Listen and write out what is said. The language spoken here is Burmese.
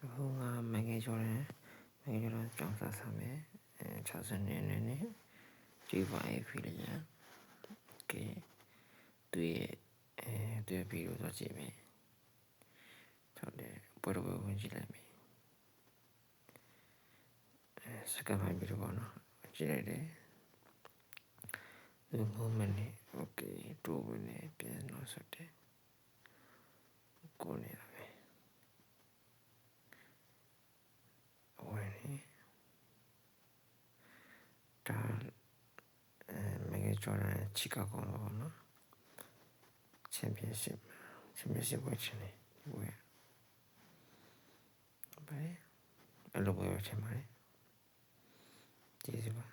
အခုငါမငယ်ကျော်တယ်ကြောင်းစားစားမယ်60နဲ့ဒီပါအဖီလေးရကဲသူရဲ့ဗီဒီယိုတော့ကြည့်မယ်ဟုတ်တယ်ပေါ်တော့ဝင်ကြည့်လိုက်မယ်စကမိုင်းဗီဒီယိုပေါ့နော်ကြည့်လိုက်တယ်ဒီmomentနဲ့โอเคတိုးဝင်နေပြန်တော့ဆက်တယ်ကိုနေရပဲဝင်နေဒါမငယ်ကျော်တယ်ချီကာဂိုပေါ့နော်ချန်ပီယံရှစ်ဝယ်ချင်တယ်ဝယ်ပဲအဲ့လိုဝယ်ချင်ပါတယ်ကျေးဇူးပါ